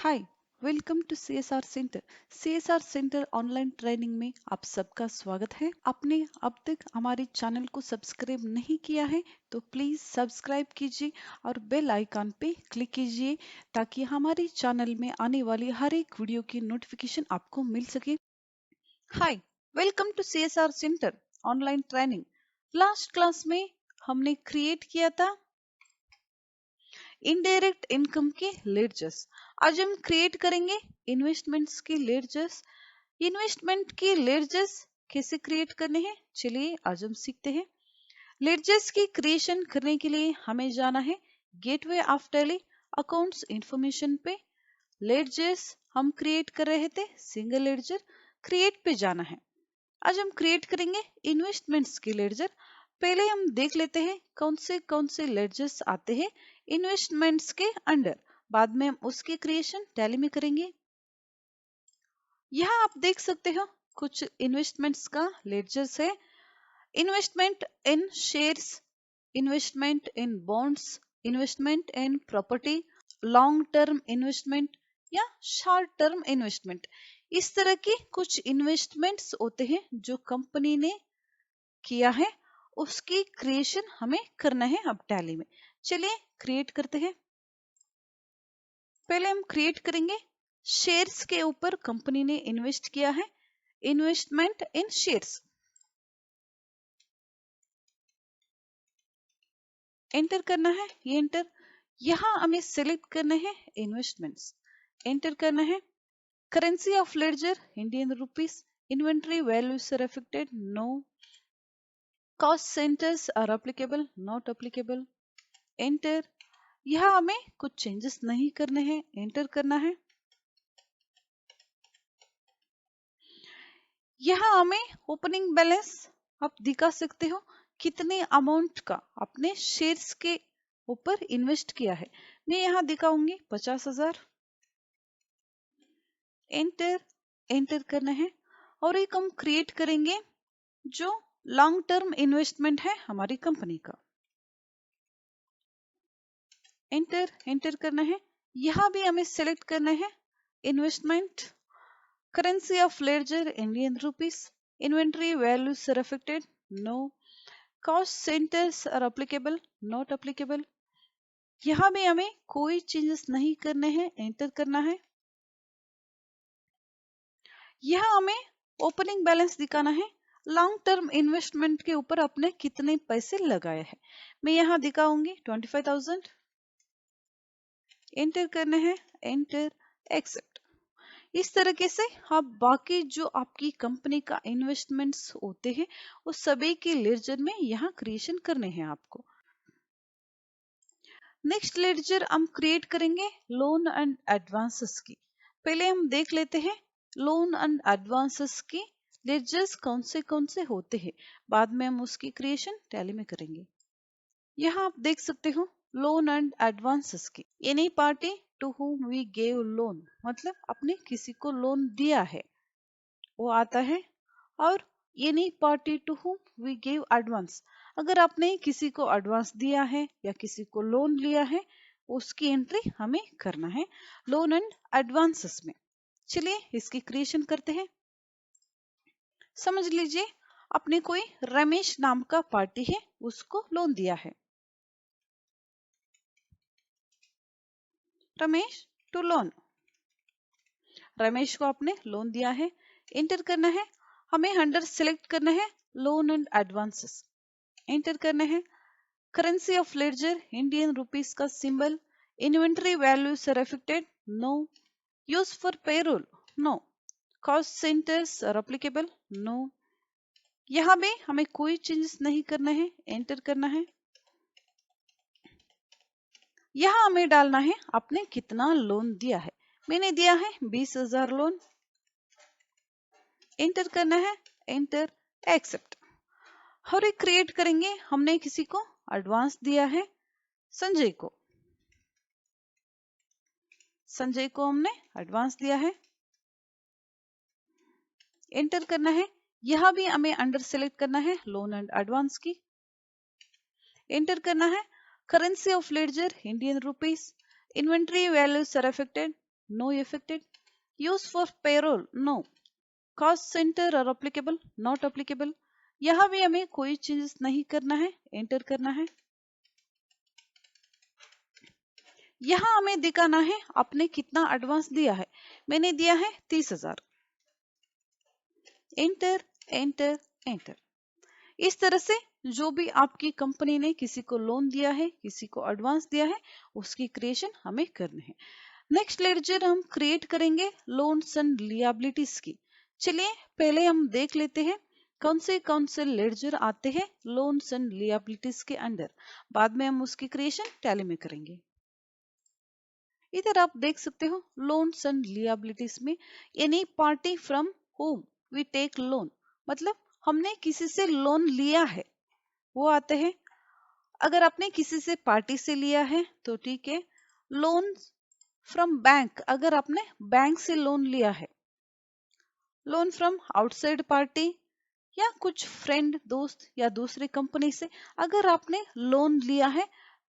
Hi, welcome to CSR centre. CSR centre online training में आप सबका स्वागत है। आपने अब तक हमारे चैनल को सब्सक्राइब नहीं किया है तो प्लीज सब्सक्राइब कीजिए और बेल आइकन पे क्लिक कीजिए ताकि हमारे चैनल में आने वाली हर एक वीडियो की नोटिफिकेशन आपको मिल सके। Hi, welcome to CSR centre online training. Last class में हमने क्रिएट किया था इनडायरेक्ट इनकम के लेडजर्स। आज हम क्रिएट करेंगे इन्वेस्टमेंट्स के लेडजर्स। इन्वेस्टमेंट के लेडजर्स कैसे क्रिएट करने हैं, चलिए आज हम सीखते हैं। लेडजर्स की क्रिएशन करने के लिए हमें जाना है gateway of tally accounts information पे। लेडजर्स हम क्रिएट कर रहे थे, सिंगल लेडजर क्रिएट पे जाना है। आज हम क्रिएट करेंगे इन्वेस्टमेंट्स के लेडजर। पहले हम देख लेते हैं कौन से लेडजर्स आते हैं इन्वेस्टमेंट्स के अंडर। बाद में हम उसकी क्रिएशन टैली में करेंगे। यहाँ आप देख सकते हो कुछ इन्वेस्टमेंट्स का लेडजर्स है। Investment in shares, investment in bonds, investment in property, long term investment या शॉर्ट टर्म इन्वेस्टमेंट। इस तरह के कुछ इन्वेस्टमेंट्स होते हैं जो कंपनी ने किया है, उसकी क्रिएशन हमें करना है अब टैली में। चलिए क्रिएट करते हैं। पहले हम क्रिएट करेंगे शेयर्स के ऊपर कंपनी ने इन्वेस्ट किया है, इन्वेस्टमेंट इन शेयर्स। एंटर करना है, ये एंटर। यहां हमें सिलेक्ट करना है इन्वेस्टमेंट्स, एंटर करना है। Currency of ledger Indian rupees, inventory values are affected, no. Cost centres are applicable, not applicable, enter. यहां हमें कुछ चेंजेस नहीं करने हैं, एंटर करना है। यहां हमें ओपनिंग बैलेंस आप दिखा सकते हो कितने अमाउंट का आपने शेयर्स के ऊपर इन्वेस्ट किया है। मैं यहां दिखाऊंगी 50,000, एंटर। एंटर करना है और एक हम क्रिएट करेंगे जो लॉन्ग टर्म इन्वेस्टमेंट है हमारी कंपनी का। एंटर, एंटर करना है। यहां भी हमें सेलेक्ट करना है investment, currency of ledger Indian rupees, inventory values are affected, no. Cost centres are applicable, not applicable. यहां भी हमें कोई चेंजेस नहीं करने हैं, एंटर करना है। यहां हमें ओपनिंग बैलेंस दिखाना है, लॉन्ग टर्म इन्वेस्टमेंट के ऊपर आपने कितने पैसे लगाए हैं। मैं यहां दिखाऊंगी 25,000, एंटर करना है, एंटर, एक्सेप्ट। इस तरीके से आप बाकी जो आपकी कंपनी का इन्वेस्टमेंट्स होते हैं वो सभी के लेडजर में यहाँ क्रिएशन करने हैं आपको। नेक्स्ट लेडजर हम क्रिएट करेंगे लोन एंड एडवांसेस की। पहले हम देख लेते हैं लोन एंड एडवांसेस की लेडजर्स कौन से होते हैं, बाद में हम उसकी क्रिएशन टैली में करेंगे। यहाँ आप देख सकते हो लोन एंड एडवांसेस की। Any party to whom we gave loan, मतलब आपने किसी को लोन दिया है वो आता है। और any party to whom we give advance, अगर आपने किसी को एडवांस दिया है या किसी को लोन लिया है उसकी एंट्री हमें करना है लोन एंड एडवांसेस में। चलिए इसकी क्रिएशन करते हैं। समझ लीजिए आपने कोई रमेश नाम का पार्टी है उसको लोन दिया है, रमेश टू लोन, रमेश को आपने लोन दिया है। एंटर करना है, हमें अंडर सिलेक्ट करना है लोन एंड एडवांसेस, एंटर करना है। Currency of ledger Indian rupees का symbol, inventory values are affected, no. Use for payroll, no. Cost centres are applicable, no. यहां भी हमें कोई चेंजेस नहीं करना है, एंटर करना है। यहां हमें डालना है आपने कितना लोन दिया है। मैंने दिया है 20,000 लोन, एंटर करना है, एंटर, एक्सेप्ट। और एक क्रिएट करेंगे, हमने किसी को एडवांस दिया है, संजय को, संजय को हमने एडवांस दिया है, एंटर करना है। यहां भी हमें अंडर सेलेक्ट करना है लोन एंड एडवांस की, एंटर करना है। Currency of ledger Indian rupees, inventory values are affected, no affected. Use for payroll, no. Cost centre are applicable, not applicable. यहाँ भी हमें कोई चेंजेस नहीं करना है, एंटर करना है. यहाँ हमें दिखाना है आपने कितना एडवांस दिया है. मैंने दिया है 30,000. Enter, enter, enter. इस तरह से जो भी आपकी कंपनी ने किसी को लोन दिया है, किसी को एडवांस दिया है, उसकी क्रिएशन हमें करनी है. नेक्स्ट लेडजर हम क्रिएट करेंगे लोन्स एंड लिएबिलिटीज की. चलिए पहले हम देख लेते हैं कौन से लेडजर आते हैं लोन्स एंड लिएबिलिटीज के अंडर. बाद में हम उसकी क्रिएशन टैली में करेंगे. इधर आप देख सकते हो लोन्स एंड लिएबिलिटीज में any party from whom we take loan, मतलब हमने किसी से लोन लिया है वो आते हैं. अगर आपने किसी से पार्टी से लिया है तो ठीक है. लोन फ्रॉम बैंक, अगर आपने बैंक से लोन लिया है. लोन फ्रॉम आउटसाइड पार्टी या कुछ फ्रेंड दोस्त या दूसरी कंपनी से अगर आपने लोन लिया है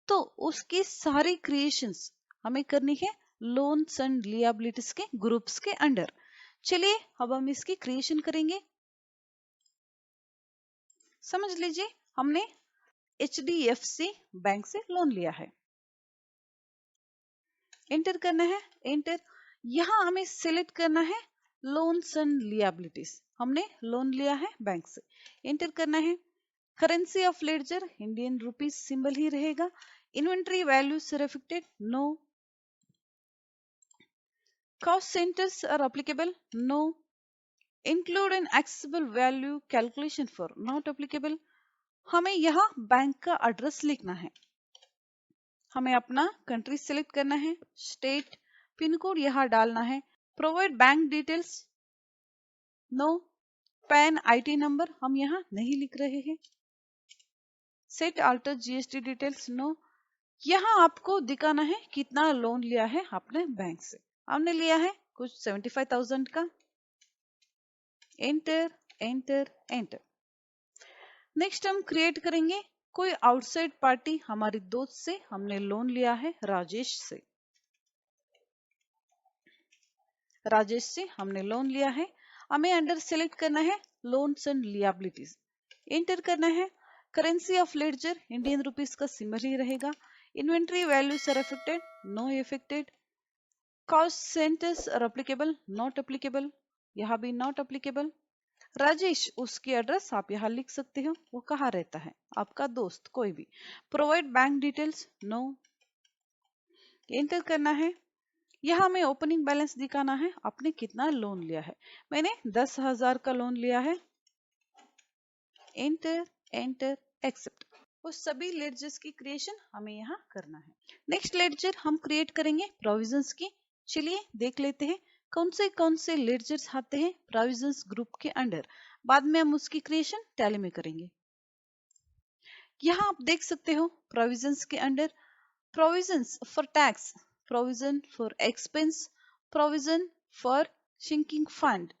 तो उसकी सारी क्रिएशंस हमें करनी है लोन्स एंड लिएबिलिटीज के ग्रुप्स के अंडर. चलिए अब हम इसकी क्रिएशन करेंगे. समझ लीजिए हमने HDFC बैंक से लोन लिया है. एंटर करना है, एंटर. यहां हमें सिलेक्ट करना है लोन्स एंड लिएबिलिटीज. हमने लोन लिया है बैंक से. एंटर करना है. Currency of ledger Indian rupees symbol ही रहेगा. Inventory value are affected, no. Cost centres are applicable, no. Include in assessable value calculation for, not applicable. हमें यहाँ बैंक का एड्रेस लिखना है. हमें अपना कंट्री सिलेक्ट करना है, स्टेट, पिन कोड यहाँ डालना है. Provide bank details, no. PAN IT number हम यहाँ नहीं लिख रहे हैं. Set alter GST details, no. यहाँ आपको दिखाना है कितना लोन लिया है आपने बैंक से. हमने लिया है कुछ 75,000 का. Enter, enter, enter. नेक्स्ट हम क्रिएट करेंगे कोई आउटसाइड पार्टी. हमारी दोस्त से हमने लोन लिया है, राजेश से. राजेश से हमने लोन लिया है. हमें अंडर सेलेक्ट करना है लोन्स एंड लिएबिलिटीज. एंटर करना है. Currency of ledger Indian rupees का सिंबल ही रहेगा. Inventory value are affected, no effected. Cost centres are applicable, not applicable. यहाँ भी नॉट एप्लीकेबल. राजेश उसकी एड्रेस आप यहाँ लिख सकते हो, वो कहाँ रहता है, आपका दोस्त कोई भी. Provide bank details, no. Enter करना है. यहाँ हमें ओपनिंग बैलेंस दिखाना है आपने कितना लोन लिया है. मैंने 10,000 का लोन लिया है. Enter, enter, accept. वो सभी लेडजर्स की क्रिएशन हमें यहाँ करना है. नेक्स्ट लेडजर हम क्रिएट करेंगे प्रोविजंस की. चलिए देख लेते हैं कौन से लेडजर्स आते हैं प्रोविजंस ग्रुप के अंडर. बाद में हम उसकी क्रिएशन टैली में करेंगे. यहाँ आप देख सकते हो प्रोविजंस के under provisions for tax, provision for expense, provision for sinking fund,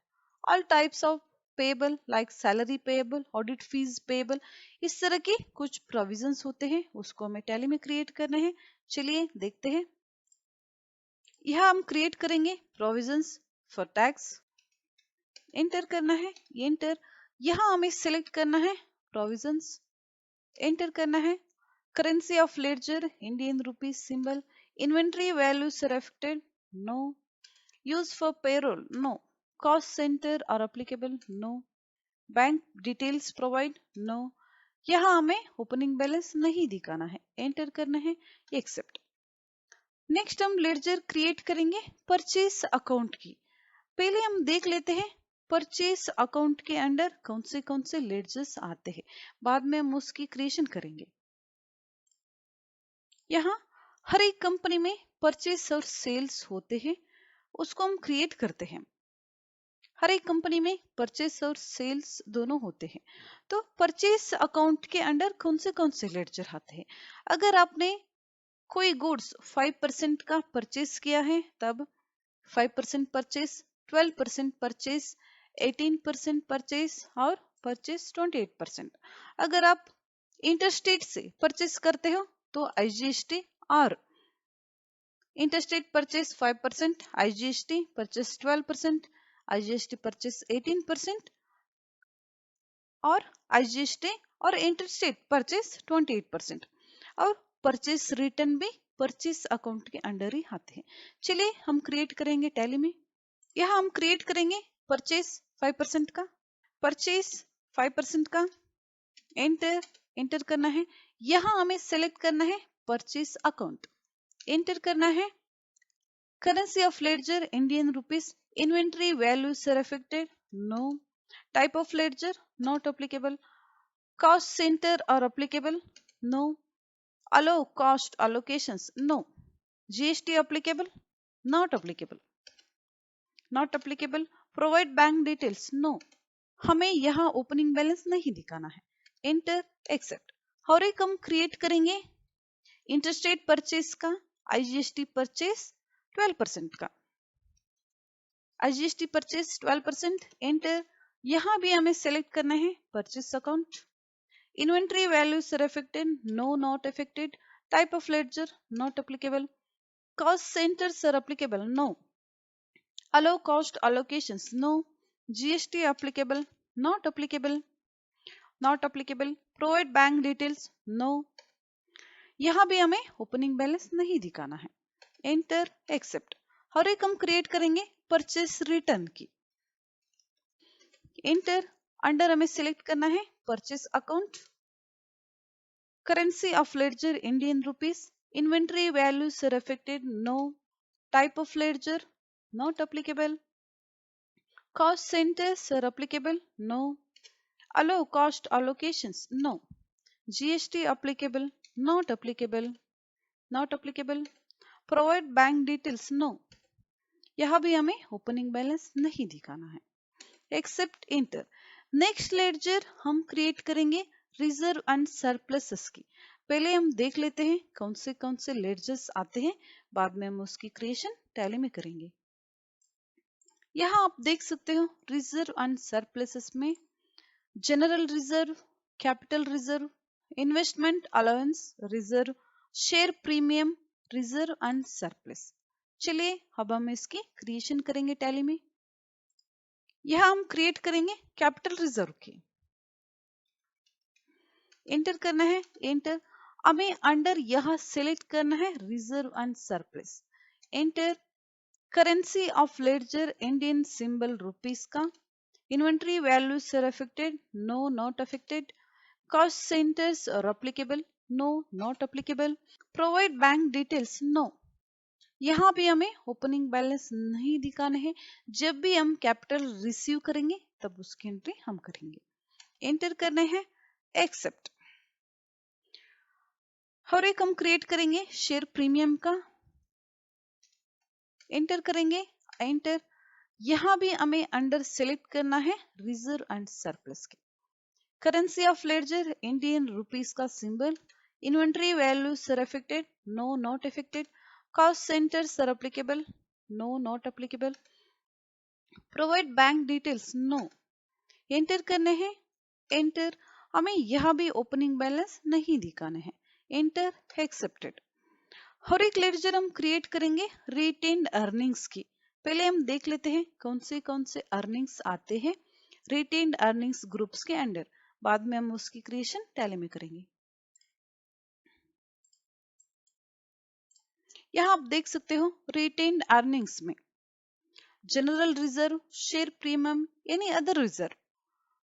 all types of payable like salary payable, audit fees payable. इस तरह के कुछ provisions होते हैं, उसको हमें टैली में क्रिएट करने हैं. चलिए देखते हैं. यह हम क्रिएट करेंगे provisions for tax. एंटर करना है, एंटर. यहाँ हमें सिलेक्ट करना है provisions. एंटर करना है. Currency of ledger Indian rupees symbol. Inventory values are affected, no. Use for payroll, no. Cost center are applicable, no. Bank details provide, no. यहाँ हमें ओपनिंग बैलेंस नहीं दिखाना है. एंटर करना है, एक्सेप्ट. नेक्स्ट हम लेडजर क्रिएट करेंगे purchase account की. पहले हम देख लेते हैं परचेस अकाउंट के अंडर कौन से लेडजर्स आते हैं. बाद में हम उसकी क्रिएशन करेंगे. यहाँ हर एक कंपनी में परचेस और सेल्स होते हैं, उसको हम क्रिएट करते हैं. हर एक कंपनी में परचेस और सेल्स दोनों होते हैं. तो परचेस अकाउंट के अंडर कौन से लेडजर आते हैं. अगर आपने कोई गुड्स 5% का परचेस किया है तब 5% परचेस, 12% परचेस, 18% परचेस और परचेस 28%. अगर आप इंटरस्टेट से परचेस करते हो तो IGST और interstate purchase 5%, IGST purchase 12%, IGST purchase 18% और IGST और इंटरस्टेट परचेस 28%। और परचेस रिटर्न भी परचेस अकाउंट के अंडर ही आते हैं। चलिए हम क्रिएट करेंगे टैली में। यहाँ हम क्रिएट करेंगे परचेस 5% का, परचेस 5% का, एंटर, एंटर करना है। यहाँ हमें सेलेक्ट करना है परचेस अकाउंट, एंटर करना है। Currency of ledger Indian rupees, inventory value are affected, no. Type of ledger not applicable, cost centre are applicable, no. Allow cost allocations, no. GST applicable, not applicable, not applicable. Provide bank details, no. हमें यहाँ opening balance नहीं दिखाना है। Enter, accept. और एक हम create करेंगे interstate purchase का, IGST परचेस 12% का, IGST परचेस 12%, एंटर। यहाँ भी हमें सेलेक्ट करना है purchase account, inventory value are affected, no not affected. Type of ledger not applicable, cost centers are applicable, no. Allow cost allocations, no. GST applicable, not applicable, not applicable. Provide bank details, no. यहाँ भी हमें opening balance नहीं दिखाना है। Enter, accept. और एक हम create करेंगे परचेस रिटर्न की, एंटर। अंडर हमें सिलेक्ट करना है purchase account, currency of ledger Indian rupees, inventory value are affected, no. Type of ledger not applicable, cost centers are applicable, no. Allow cost allocations, no. GST applicable, not applicable, not applicable. Provide bank details, no. यहाँ भी हमें opening balance नहीं दिखाना है। Accept, enter. Next ledger हम create करेंगे reserve and surpluses की। पहले हम देख लेते हैं कौन से लेडजर्स आते हैं, बाद में हम उसकी क्रिएशन टैली में करेंगे। यहाँ आप देख सकते हो रिजर्व एंड सरप्लसेस में general reserve, capital reserve, investment allowance reserve, share premium reserve and surplus. चलिए अब हम इसकी क्रिएशन करेंगे टैली में। यहाँ हम क्रिएट करेंगे कैपिटल रिजर्व की, एंटर करना है, एंटर। हमें अंडर यहाँ सिलेक्ट करना है reserve and surplus, enter. Currency of ledger Indian symbol rupees का, inventory value are affected, no not affected. Cost centres are applicable, no not applicable. Provide bank details, no. यहाँ भी हमें opening balance नहीं दिखाना है। जब भी हम कैपिटल रिसीव करेंगे तब उसकी एंट्री हम करेंगे। एंटर करने हैं, एक्सेप्ट। और एक हम क्रिएट करेंगे शेयर प्रीमियम का, एंटर करेंगे, एंटर। यहाँ भी हमें अंडर सेलेक्ट करना है रिजर्व एंड सरप्लस के, currency of ledger Indian rupees का symbol, inventory value are affected, no not affected. Cost centre are applicable, no not applicable. Provide bank details, no. Enter करने हैं, enter. हमें यहाँ भी opening balance नहीं दिखाना है। Enter, accepted. और एक लेडजर हम क्रिएट करेंगे रिटेन्ड अर्निंग्स की। पहले हम देख लेते हैं कौन से अर्निंग्स आते हैं रिटेन्ड अर्निंग्स ग्रुप्स के अंडर, बाद में हम उसकी क्रिएशन टैली में करेंगे। यहाँ आप देख सकते हो रिटेन्ड अर्निंग्स में general reserve, share premium, any other reserve.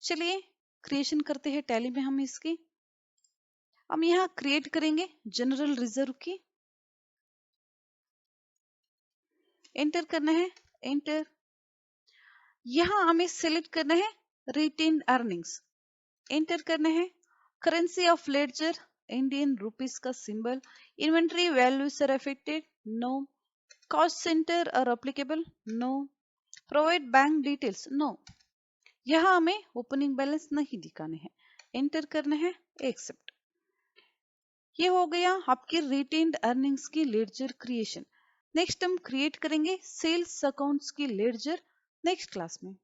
चलिए क्रिएशन करते हैं टैली में हम इसकी। हम यहाँ क्रिएट करेंगे जनरल रिजर्व की, एंटर करना है, एंटर। यहाँ हमें सिलेक्ट करना है रिटेन्ड अर्निंग्स, एंटर करना है। Currency of ledger Indian rupees का symbol, inventory value are affected, no. Cost centre are applicable, no. Provide bank details, no. यहाँ हमें ओपनिंग बैलेंस नहीं दिखाने हैं। एंटर करना है, एक्सेप्ट। ये हो गया आपके रिटेन्ड अर्निंग्स की लेडजर क्रिएशन। नेक्स्ट हम क्रिएट करेंगे सेल्स अकाउंट्स की लेडजर नेक्स्ट क्लास में।